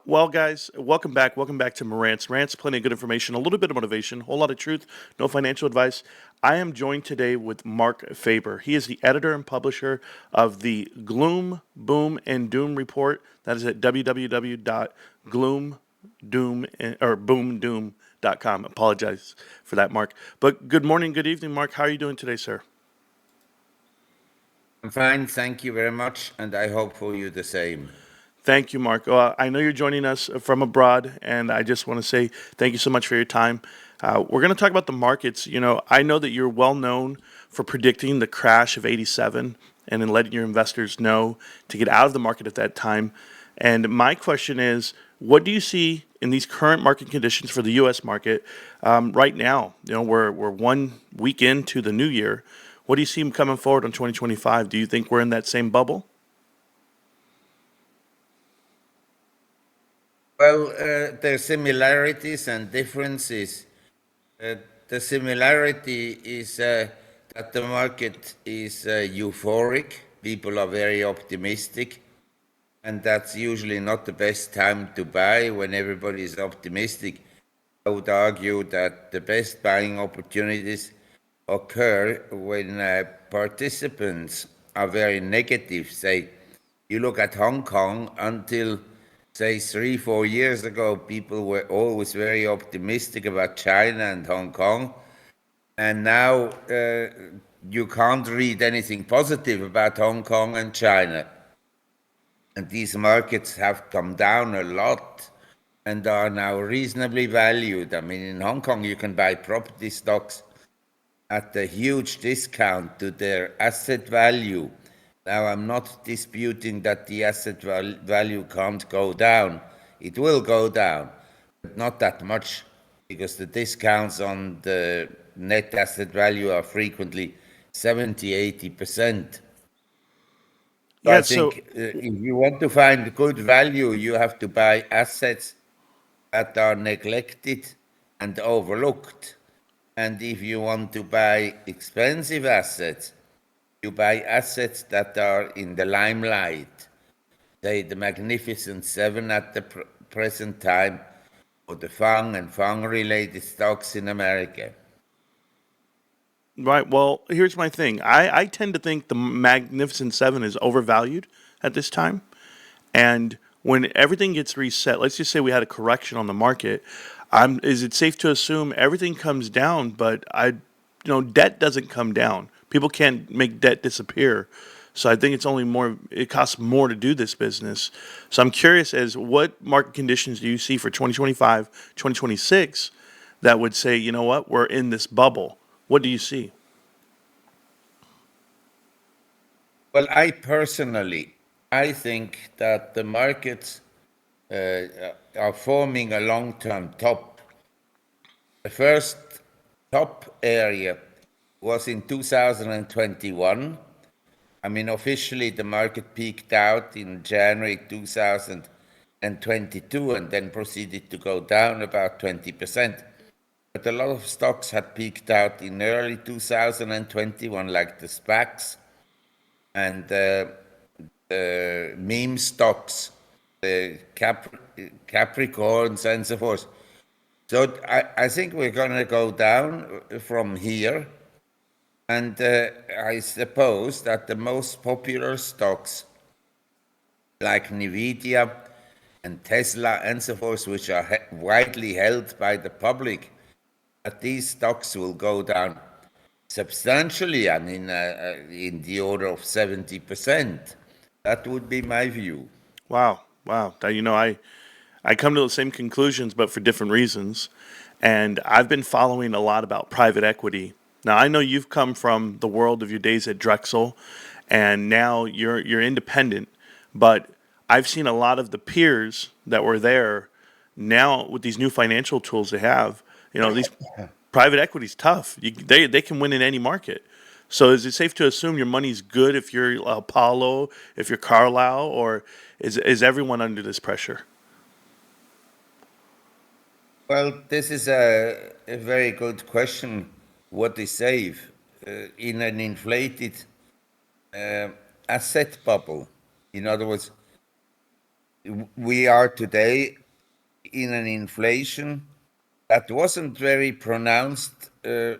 Well, guys, welcome back. Welcome back to Marantz Rantz. Plenty of good information, a little bit of motivation, a whole lot of truth, no financial advice. I am joined today with Marc Faber. He is the editor and publisher of the Gloom, Boom, and Doom report. That is at www.gloomdoom.com. Apologize for that, Mark. But good morning, good evening, Mark. How are you doing today, sir? I'm fine, thank you very much, and I hope for you the same. Thank you, Mark. I know you're joining us from abroad, and I just want to say thank you so much for your time. We're going to talk about the markets. I know that you're well known for predicting the crash of '87 and then letting your investors know to get out of the market at that time. And my question is, what do you see in these current market conditions for the U.S. market right now? We're 1 week into the new year. What do you see coming forward on 2025? Do you think we're in that same bubble? Well, there are similarities and differences. Uh, the similarity is that the market is euphoric, people are very optimistic, and that's usually not the best time to buy when everybody is optimistic. I would argue that the best buying opportunities occur when participants are very negative. Say, you look at Hong Kong until, say, 3, 4 years ago, people were always very optimistic about China and Hong Kong. And now you can't read anything positive about Hong Kong and China. And these markets have come down a lot and are now reasonably valued. I mean, in Hong Kong, you can buy property stocks at a huge discount to their asset value. Now, I'm not disputing that the asset value can't go down. It will go down, but not that much because the discounts on the net asset value are frequently 70, 80%. So Yeah, I so think if you want to find good value, you have to buy assets that are neglected and overlooked. And if you want to buy expensive assets, you buy assets that are in the limelight, say the Magnificent Seven at the present time, or the FANG and FANG related stocks in America. right. Well, here's my thing. I tend to think the Magnificent Seven is overvalued at this time. And when everything gets reset, let's just say we had a correction on the market, is it safe to assume everything comes down, but debt doesn't come down. People can't make debt disappear. So I think it's only more, it costs more to do this business. So I'm curious as what market conditions do you see for 2025, 2026 that would say, you know what, we're in this bubble? What do you see? Well, I think that the markets are forming a long-term top. The first top area was in 2021. I mean, officially, the market peaked out in January 2022 and then proceeded to go down about 20%. But a lot of stocks had peaked out in early 2021, like the SPACs and the meme stocks, the Capricorns, and so forth. So I think we're going to go down from here. And I suppose that the most popular stocks like Nvidia and Tesla and so forth, which are widely held by the public, that these stocks will go down substantially. I mean, in the order of 70%. That would be my view. Wow, wow. I come to the same conclusions, but for different reasons. And I've been following a lot about private equity. Now I know you've come from the world of your days at Drexel, and now you're independent. But I've seen a lot of the peers that were there now with these new financial tools they have. These private equity's tough. They can win in any market. So is it safe to assume your money's good if you're Apollo, if you're Carlyle, or is everyone under this pressure? Well, this is a very good question. What is safe in an inflated uh, asset bubble? In other words, we are today in an inflation that wasn't very pronounced uh,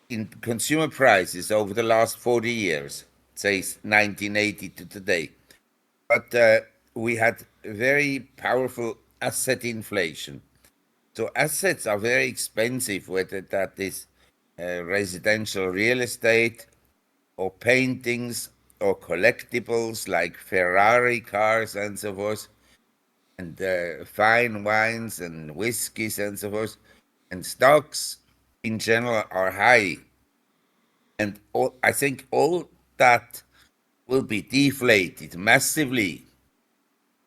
in consumer prices over the last 40 years, say 1980 to today. But we had very powerful asset inflation. So assets are very expensive, whether that is residential real estate or paintings or collectibles like Ferrari cars and so forth, and fine wines and whiskeys and so forth. And stocks in general are high. And I think all that will be deflated massively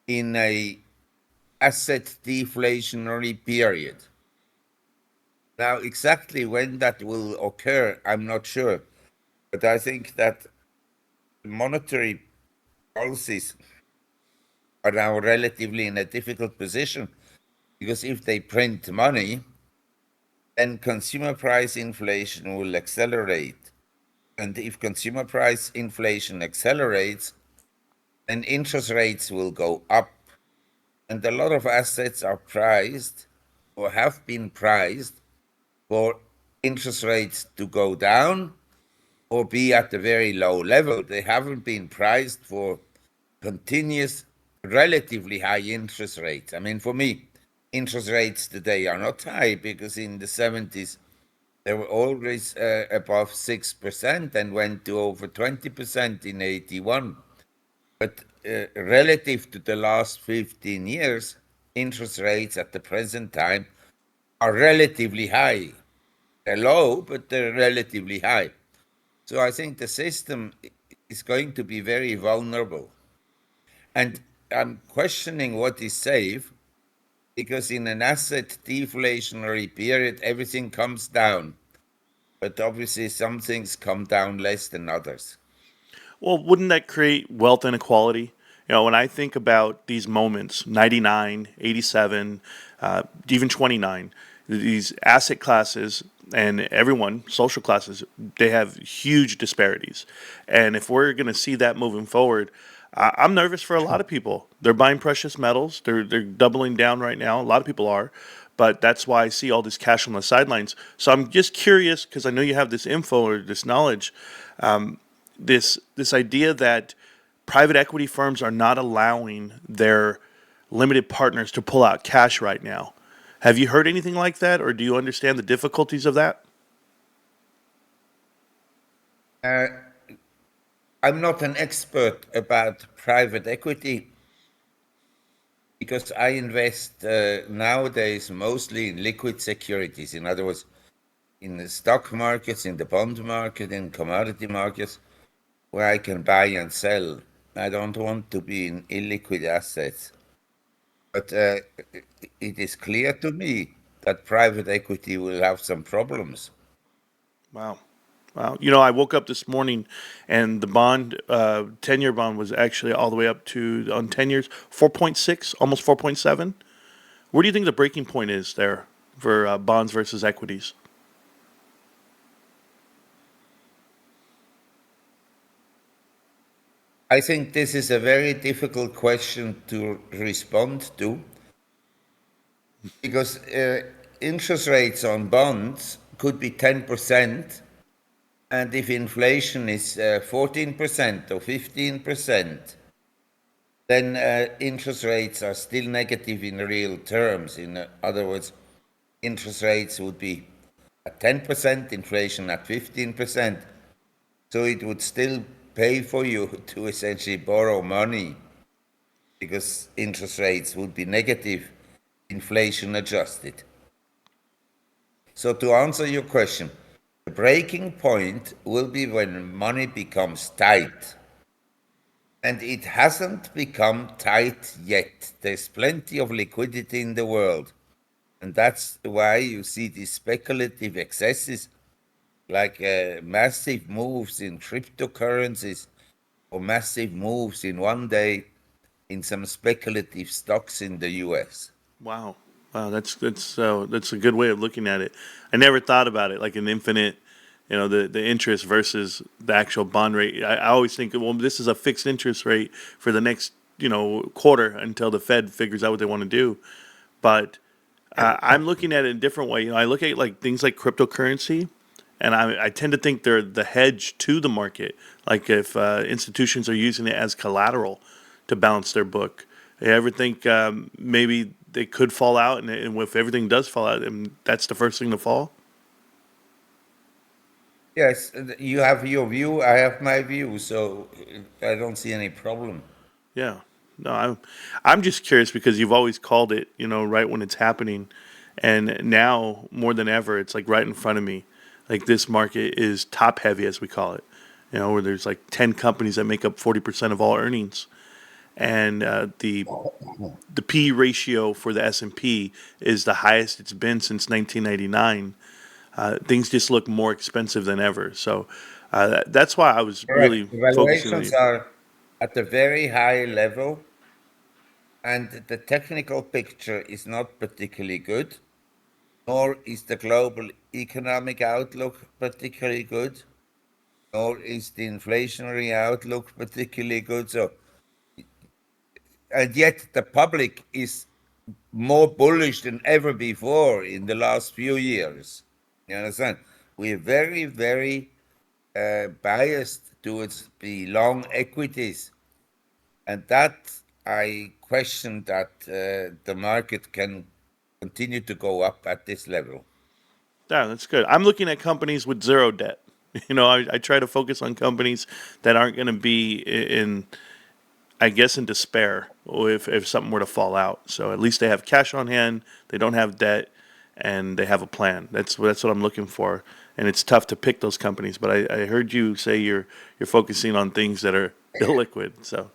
in a asset deflationary period. Now, exactly when that will occur, I'm not sure. But I think that monetary policies are now relatively in a difficult position because if they print money, then consumer price inflation will accelerate. And if consumer price inflation accelerates, then interest rates will go up. And a lot of assets are priced or have been priced for interest rates to go down or be at a very low level. They haven't been priced for continuous, relatively high interest rates. I mean, for me, interest rates today are not high because in the 70s, they were always above 6% and went to over 20% in 81. But relative to the last 15 years, interest rates at the present time are relatively high. They're low, but they're relatively high. So I think the system is going to be very vulnerable. And I'm questioning what is safe because in an asset deflationary period, everything comes down. But obviously, some things come down less than others. Well, wouldn't that create wealth inequality? You know, when I think about these moments, 99, 87, even 29, these asset classes and everyone, social classes, they have huge disparities. And if we're going to see that moving forward, I'm nervous for a lot of people. They're buying precious metals. They're doubling down right now. A lot of people are, but that's why I see all this cash on the sidelines. So I'm just curious because I know you have this info or this knowledge. This idea that private equity firms are not allowing their limited partners to pull out cash right now. Have you heard anything like that, or do you understand the difficulties of that? Uh, I'm not an expert about private equity because I invest nowadays mostly in liquid securities. In other words, in the stock markets, in the bond market, in commodity markets, where I can buy and sell. I don't want to be in illiquid assets. But it is clear to me that private equity will have some problems. Wow. Wow. You know, I woke up this morning and the bond, 10-year bond was actually all the way up to, on 10 years, 4.6, almost 4.7. Where do you think the breaking point is there for bonds versus equities? I think this is a very difficult question to respond to because interest rates on bonds could be 10%, and if inflation is 14% or 15%, then interest rates are still negative in real terms. In other words, interest rates would be at 10%, inflation at 15%. So it would still pay for you to essentially borrow money because interest rates would be negative, inflation adjusted. So to answer your question, the breaking point will be when money becomes tight. And it hasn't become tight yet. There's plenty of liquidity in the world. And that's why you see these speculative excesses like massive moves in cryptocurrencies or massive moves in one day in some speculative stocks in the US. Wow. Wow, that's a good way of looking at it. I never thought about it like an infinite, you know, the interest versus the actual bond rate. I always think, well, this is a fixed interest rate for the next quarter until the Fed figures out what they want to do. But I'm looking at it a different way. I look at like things like cryptocurrency, and I tend to think they're the hedge to the market. Like if institutions are using it as collateral to balance their book, you ever think maybe they could fall out, and if everything does fall out, and that's the first thing to fall? Yes, you have your view, I have my view, so I don't see any problem. Yeah. No, I'm just curious because you've always called it, right when it's happening, and now more than ever, it's like right in front of me. Like this market is top heavy, as we call it. Where there's like 10 companies that make up 40% of all earnings, and the P ratio for the S&P is the highest it's been since 1999. Things just look more expensive than ever. So that's why I was Correct. really The focusing on valuations you. are at a very high level, and the technical picture is not particularly good, nor is the global economic outlook particularly good, nor is the inflationary outlook particularly good. So, and yet the public is more bullish than ever before in the last few years. You understand? We're very, very biased towards the long equities, and that I question that the market can continue to go up at this level. Yeah, that's good. I'm looking at companies with zero debt. I try to focus on companies that aren't going to be I guess, in despair if something were to fall out. So at least they have cash on hand, they don't have debt, and they have a plan. That's what I'm looking for. And it's tough to pick those companies, but I heard you say you're focusing on things that are illiquid. So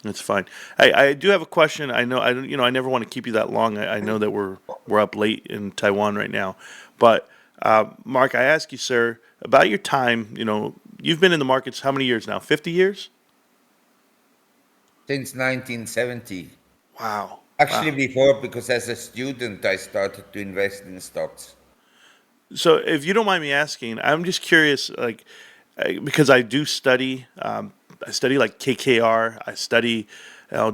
that's fine. I do have a question. I know I don't- I never want to keep you that long. I know that we're up late in Taiwan right now, but Mark, I ask you, sir, about your time. You've been in the markets how many years now? 50 years? Since 1970. Wow, Actually, wow. before, because as a student, I started to invest in stocks. So if you don't mind me asking, I'm just curious, like because I do study. I study like KKR. I study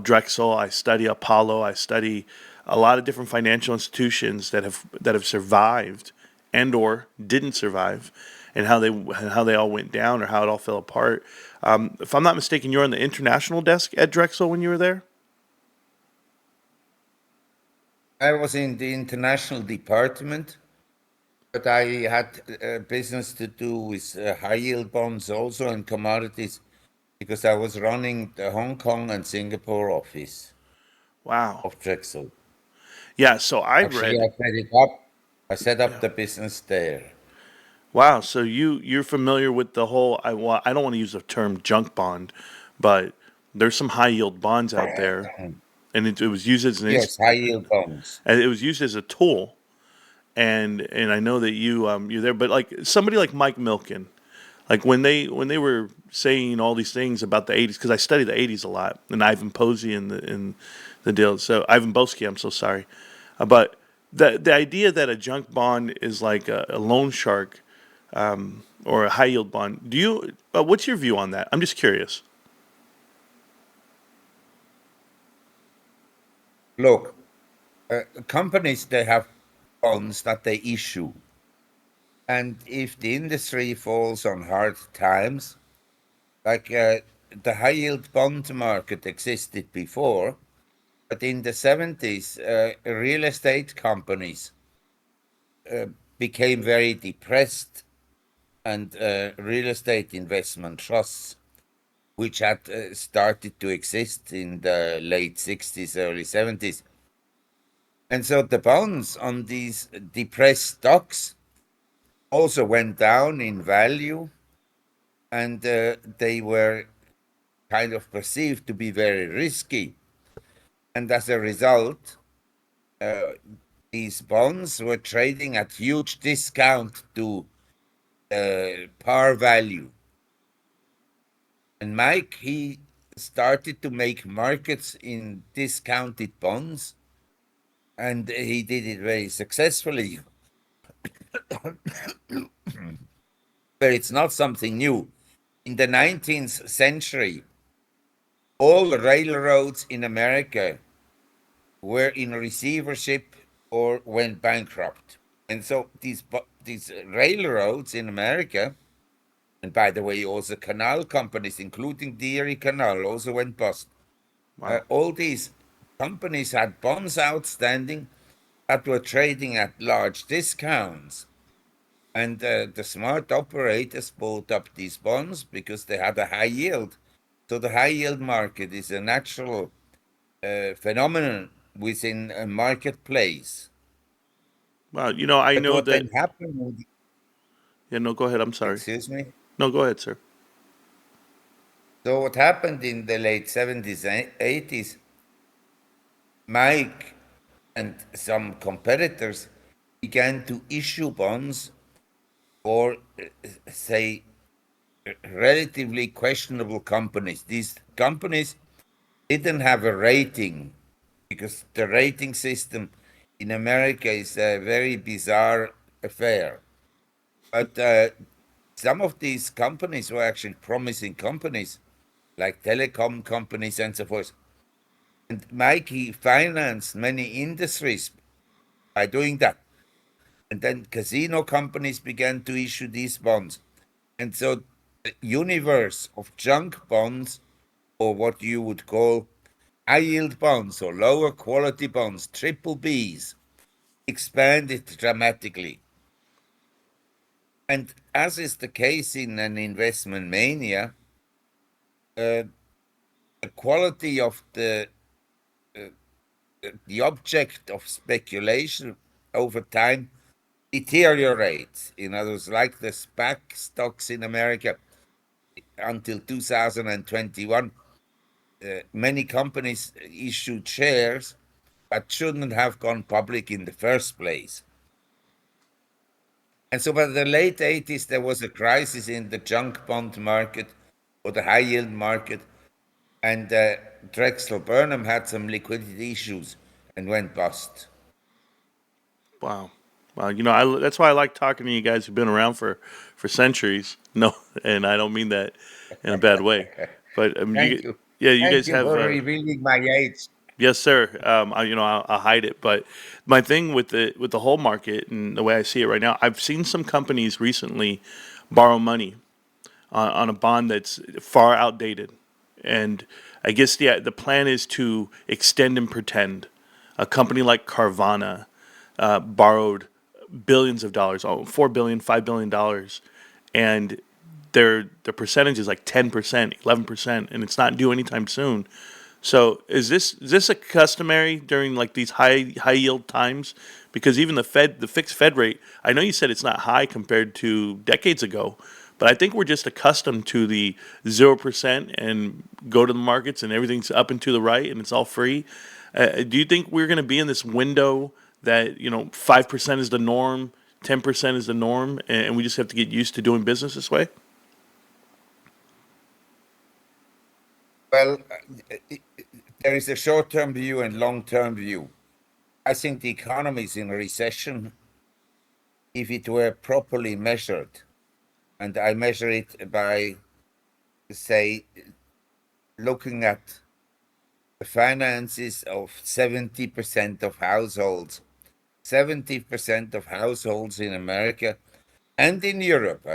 Drexel. I study Apollo. I study a lot of different financial institutions that have survived and or didn't survive, and how they all went down or how it all fell apart. If I'm not mistaken, you're on the international desk at Drexel when you were there. I was in the international department, but I had business to do with high yield bonds also and commodities because I was running the Hong Kong and Singapore office Wow. of Drexel. Yeah. So I Actually, read. I set it up. I set up Yeah. the business there. Wow, so you're familiar with the whole I don't want to use the term junk bond, but there's some high yield bonds out there, and it was used as Yes, high yield bonds. it was used as a tool, and I know that you're there, but like somebody like Mike Milken, like when they were saying all these things about the '80s, because I study the '80s a lot, and Ivan Posey in the deal, so Ivan Boesky, I'm so sorry, but the idea that a junk bond is like a loan shark or a high yield bond. Do you? What's your view on that? I'm just curious. Look, companies, they have bonds that they issue. And if the industry falls on hard times, like the high yield bond market existed before, but in the 70s, real estate companies uh, became very depressed, and real estate investment trusts, which had started to exist in the late 60s, early 70s. And so the bonds on these depressed stocks also went down in value, and they were kind of perceived to be very risky. And as a result, uh, these bonds were trading at huge discount to par value. And Mike, he started to make markets in discounted bonds, and he did it very successfully. But it's not something new. In the 19th century, all railroads in America were in receivership or went bankrupt. And so these railroads in America, and by the way, also canal companies, including the Erie Canal, also went bust. Wow. All these companies had bonds outstanding that were trading at large discounts. And the smart operators bought up these bonds because they had a high yield. So the high yield market is a natural phenomenon within a marketplace. Wow. I But know what that. then happened with, Yeah, no, go ahead. I'm sorry. excuse me? No, go ahead, sir. So what happened in the late 70s and 80s, Mike and some competitors began to issue bonds for, say, relatively questionable companies. These companies didn't have a rating because the rating system in America is a very bizarre affair. But some of these companies were actually promising companies, like telecom companies and so forth. And Mikey financed many industries by doing that. And then casino companies began to issue these bonds. And so the universe of junk bonds, or what you would call high yield bonds or lower quality bonds, triple Bs, expanded dramatically. And as is the case in an investment mania, uh, the quality of uh, the object of speculation over time deteriorates. In other words, like the SPAC stocks in America until 2021, many companies issued shares that shouldn't have gone public in the first place. And so by the late 80s, there was a crisis in the junk bond market or the high yield market. And Drexel Burnham had some liquidity issues and went bust. Wow. Wow. That's why I like talking to you guys who've been around for centuries. No, and I don't mean that in a bad way. But Thank you. yeah, you Thank guys you have. for revealing my age. Yes, sir. I'll hide it, but my thing with the whole market and the way I see it right now, I've seen some companies recently borrow money on a bond that's far outdated, and I guess the plan is to extend and pretend. A company like Carvana borrowed billions of dollars, 4 billion, $5 billion, and their percentage is like 10%, 11%, and it's not due anytime soon. So is this a customary during like these high yield times? Because even the fixed Fed rate, I know you said it's not high compared to decades ago, but I think we're just accustomed to the 0% and go to the markets and everything's up and to the right and it's all free. Do you think we're going to be in this window that 5% is the norm, 10% is the norm, and we just have to get used to doing business this way? Well, there is a short term view and long term view. I think the economy is in a recession if it were properly measured. And I measure it by, say, looking at the finances of 70% of households. 70% of households in America and in Europe.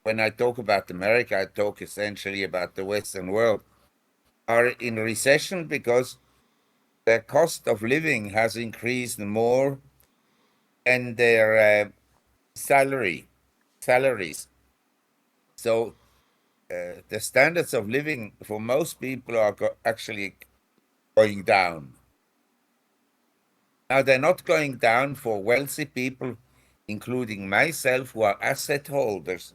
When I talk about America, I talk essentially about the Western world, are in recession because their cost of living has increased more than their salaries. So the standards of living for most people are actually going down. Now, they're not going down for wealthy people, including myself, who are asset holders,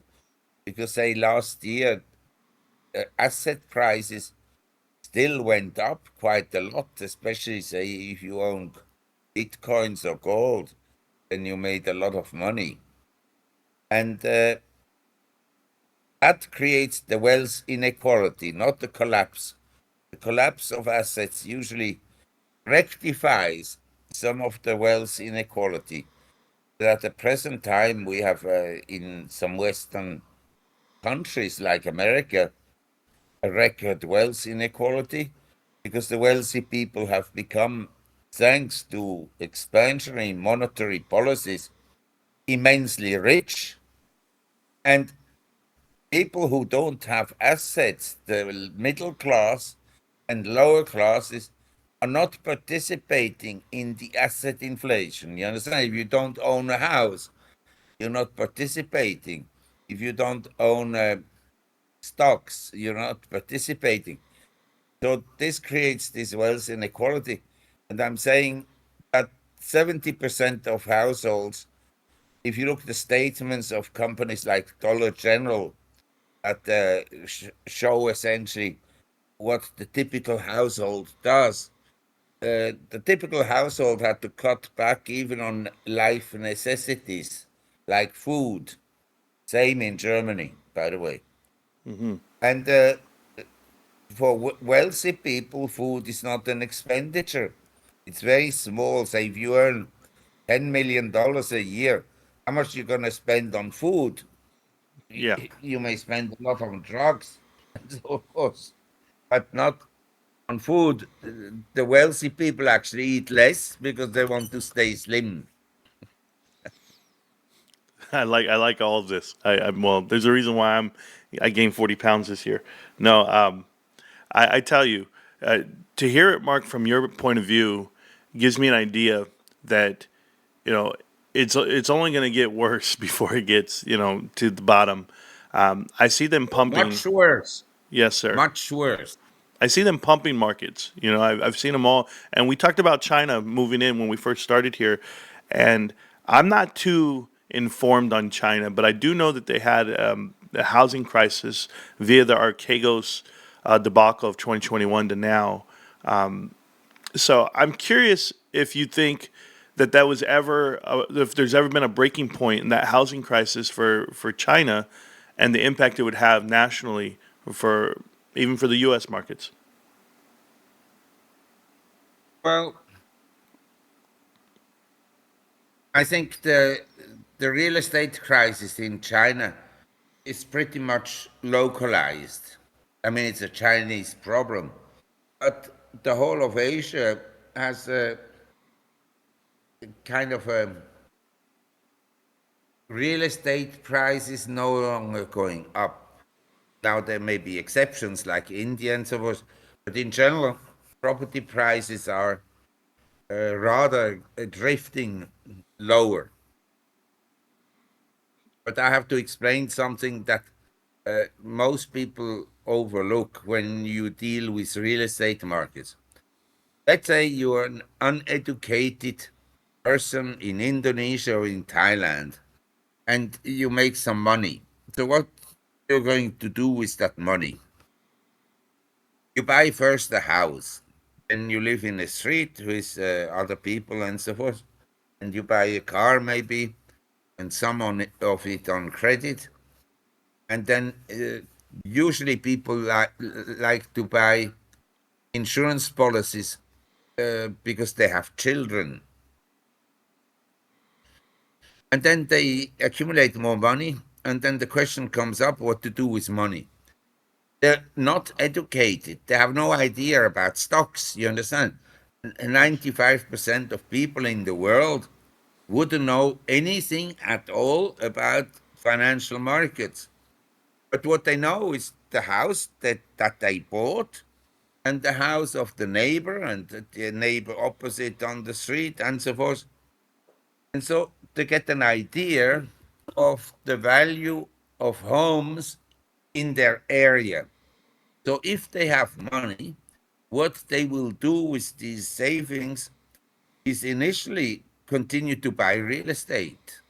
because say last year asset prices still went up quite a lot, especially say if you own bitcoins or gold, then you made a lot of money. And that creates the wealth inequality, not the collapse. The collapse of assets usually rectifies some of the wealth inequality. But at the present time, we have in some Western countries like America, a record wealth inequality because the wealthy people have become, thanks to expansionary monetary policies, immensely rich. And people who don't have assets, the middle class and lower classes, are not participating in the asset inflation. You understand? If you don't own a house, you're not participating. If you don't own stocks, you're not participating. So this creates this wealth inequality. And I'm saying that 70% of households, if you look at the statements of companies like Dollar General that show essentially what the typical household does, the typical household had to cut back even on life necessities like food. Same in Germany, by the way. Hmm. And for wealthy people, food is not an expenditure. It's very small. Say if you earn $10 million a year, how much you gonna spend on food? Yeah. You may spend a lot on drugs, and so forth, but not on food. The wealthy people actually eat less because they want to stay slim. I like all of this. Well, there's a reason why I gained 40 pounds this year. No, I tell you, to hear it, Mark, from your point of view, gives me an idea that you know it's only going to get worse before it gets to the bottom. I see them pumping. Much worse. Yes, sir. Much worse. I see them pumping markets. I've seen them all. And we talked about China moving in when we first started here. And I'm not too informed on China, but I do know that they had the housing crisis via the Archegos debacle of 2021 to now. So I'm curious if you think that was ever, if there's ever been a breaking point in that housing crisis for China and the impact it would have nationally for even for the U.S. markets. Well, I think the real estate crisis in China is pretty much localized. I mean, it's a Chinese problem, but the whole of Asia has a kind of a real estate prices no longer going up. Now there may be exceptions like India and so forth, but in general, property prices are rather drifting lower. But I have to explain something that most people overlook when you deal with real estate markets. Let's say you are an uneducated person in Indonesia or in Thailand and you make some money. So, what you're going to do with that money? You buy first a house, then you live in a street with other people and so forth, and you buy a car maybe, and some of it on credit, and then usually people like to buy insurance policies because they have children, and then they accumulate more money, and then the question comes up what to do with money. They're not educated. They have no idea about stocks. You understand? 95% of people in the world wouldn't know anything at all about financial markets. But what they know is the house that they bought and the house of the neighbor and the neighbor opposite on the street and so forth. And so to get an idea of the value of homes in their area. So if they have money, what they will do with these savings is initially continue to buy real estate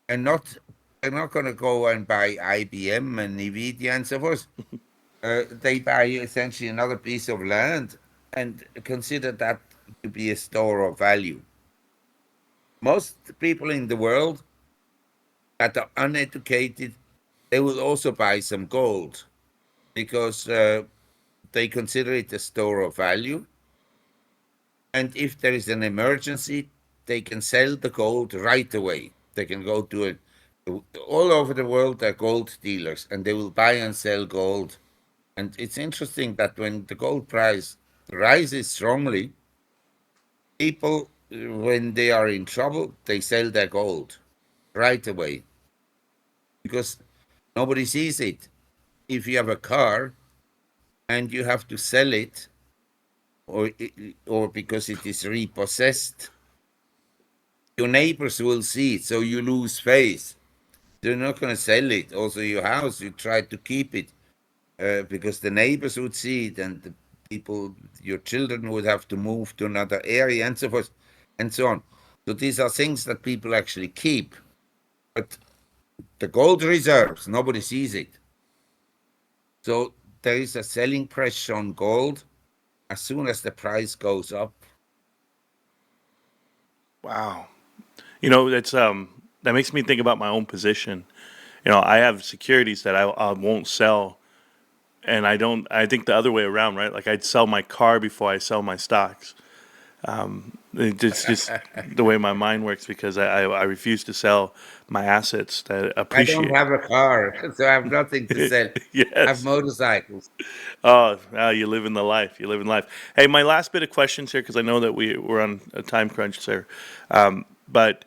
and not they're not going to go and buy IBM and Nvidia and so forth. They buy essentially another piece of land and consider that to be a store of value. Most people in the world that are uneducated, they will also buy some gold because they consider it a store of value. And if there is an emergency, they can sell the gold right away. They can go to all over the world, there are gold dealers, and they will buy and sell gold. And it's interesting that when the gold price rises strongly, people, when they are in trouble, they sell their gold right away because nobody sees it. If you have a car and you have to sell it, or because it is repossessed, your neighbors will see it, so you lose face. You're not going to sell it. Also, your house, you try to keep it because the neighbors would see it, and the people, your children would have to move to another area, and so forth, and so on. So these are things that people actually keep. But the gold reserves, nobody sees it. So there is a selling pressure on gold as soon as the price goes up. Wow. That's that makes me think about my own position. I have securities that I won't sell, and I don't. I think the other way around, right? Like I'd sell my car before I sell my stocks. It's just the way my mind works because I refuse to sell my assets that I don't appreciate. have a car, so I have nothing to sell. I have Yes. motorcycles. Oh, you live in the life. You live in life. Hey, my last bit of questions here because I know that we're on a time crunch, sir. But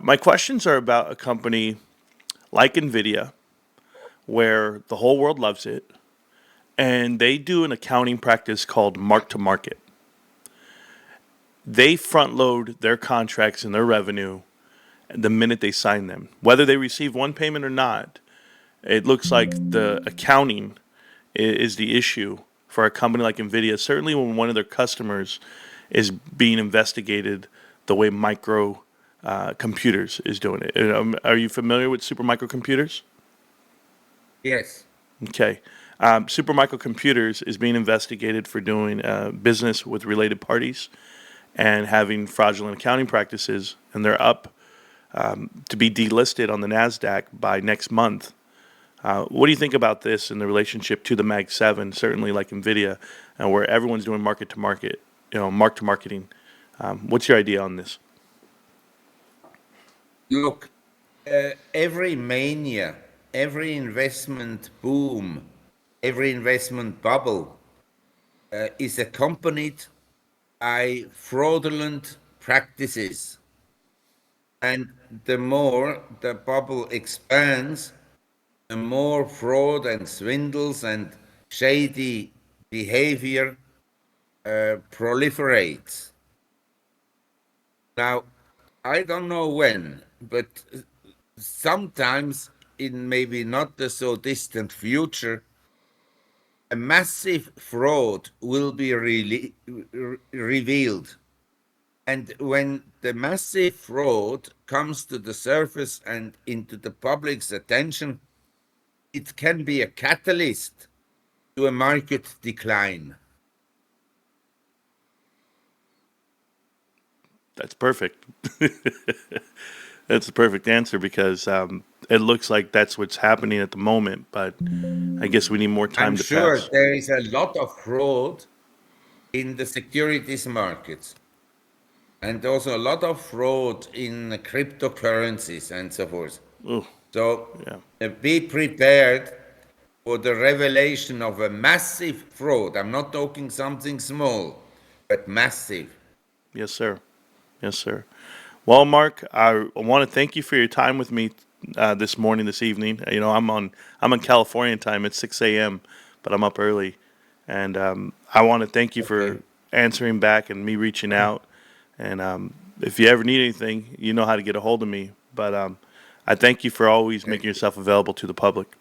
my questions are about a company like Nvidia, where the whole world loves it, and they do an accounting practice called mark to market. They front load their contracts and their revenue the minute they sign them, whether they receive one payment or not. It looks like the accounting is the issue for a company like Nvidia. Certainly, when one of their customers is being investigated the way micro computers is doing it. Are you familiar with super microcomputers? Yes. Okay. Super microcomputers is being investigated for doing business with related parties and having fraudulent accounting practices, and they're up to be delisted on the NASDAQ by next month. What do you think about this in the relationship to the Mag 7, certainly like NVIDIA, and where everyone's doing market to market, mark to marketing? What's your idea on this? Look, every mania, every investment boom, every investment bubble is accompanied by fraudulent practices. And the more the bubble expands, the more fraud and swindles and shady behavior proliferates. Now, I don't know when, but sometimes in maybe not the so distant future, a massive fraud will be revealed. And when the massive fraud comes to the surface and into the public's attention, it can be a catalyst to a market decline. That's perfect. That's the perfect answer because it looks like that's what's happening at the moment, but I guess we need more I'm time to sure pass. there is a lot of fraud in the securities markets and also a lot of fraud in cryptocurrencies and so forth. Oh, So yeah. be prepared for the revelation of a massive fraud. I'm not talking something small, but massive. Yes, sir. Yes, sir. Well, Mark, I want to thank you for your time with me this morning, this evening. I'm on Californian time. It's 6 a.m., but I'm up early, and I want to thank you for Okay. answering back and me reaching out. And if you ever need anything, you know how to get a hold of me. But I thank you for always making yourself available to the public.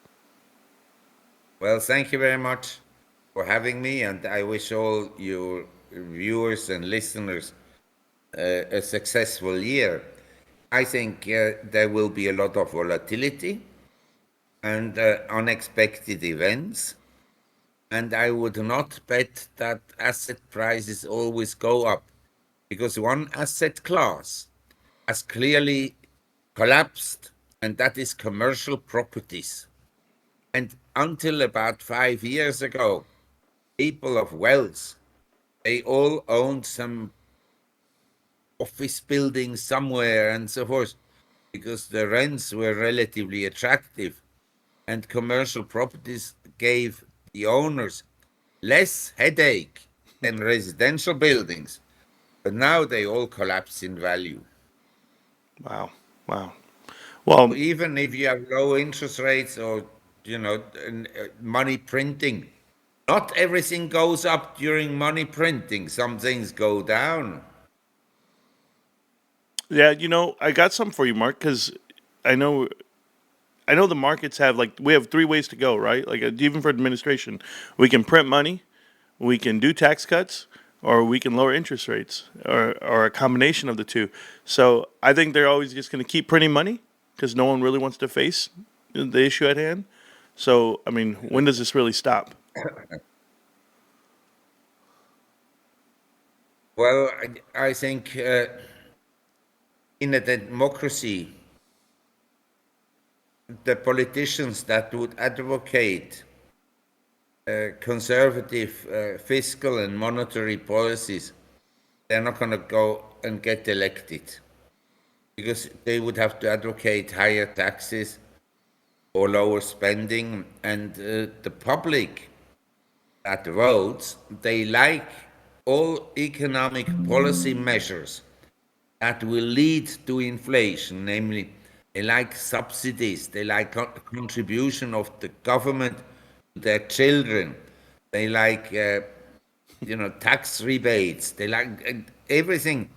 Well, thank you very much for having me, and I wish all your viewers and listeners a successful year. I think there will be a lot of volatility and unexpected events, and I would not bet that asset prices always go up because one asset class has clearly collapsed, and that is commercial properties. And until about 5 years ago, people of wealth, they all owned some office building somewhere and so forth. because the rents were relatively attractive and commercial properties gave the owners less headache than residential buildings. But now they all collapse in value. Wow. Wow. Well, Even if you have low interest rates or money printing, not everything goes up during money printing. Some things go down. yeah, I got something for you, Mark, because I know I know the markets have like we have three ways to go, right? Like even for administration, we can print money, we can do tax cuts, or we can lower interest rates, or a combination of the two. So I think they're always just going to keep printing money because no one really wants to face the issue at hand. So I mean, when does this really stop? Well, I think in a democracy, the politicians that would advocate conservative fiscal and monetary policies, they're not going to go and get elected because they would have to advocate higher taxes or lower spending. And the public that votes, they like all economic policy measures that will lead to inflation, namely, they like subsidies, they like contribution of the government to their children, they like, tax rebates, they like everything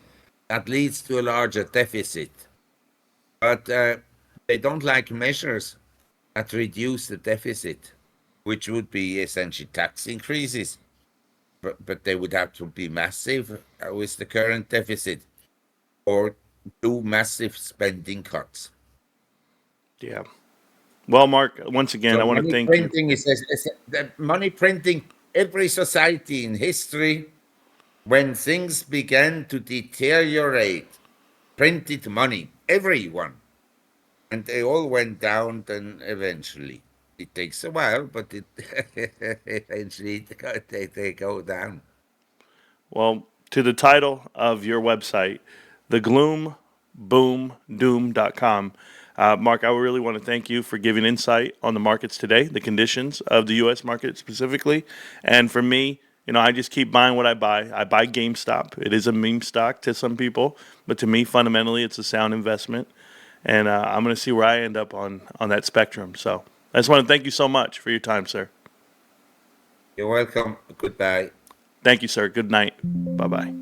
that leads to a larger deficit. But they don't like measures that reduce the deficit, which would be essentially tax increases. But they would have to be massive with the current deficit or do massive spending cuts. Yeah. Well, Mark, once again, So I want to money thank you. printing is the money printing. Every society in history, when things began to deteriorate, printed money. Everyone, and they all went down. Then eventually, it takes a while, but it eventually they go down. Well, to the title of your website, thegloomboomdoom.com. Mark, I really want to thank you for giving insight on the markets today, the conditions of the U.S. market specifically. And for me, I just keep buying what I buy. I buy GameStop. It is a meme stock to some people, but to me, fundamentally, it's a sound investment. And I'm going to see where I end up on that spectrum. So I just want to thank you so much for your time, sir. You're welcome. Goodbye. Thank you, sir. Good night. Bye bye.